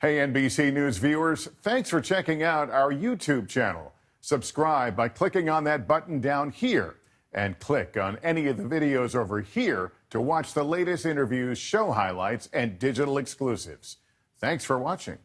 Hey, NBC News viewers, thanks for checking out our YouTube channel. Subscribe by clicking on that button down here and click on any of the videos over here to watch the latest interviews, show highlights, and digital exclusives. Thanks for watching.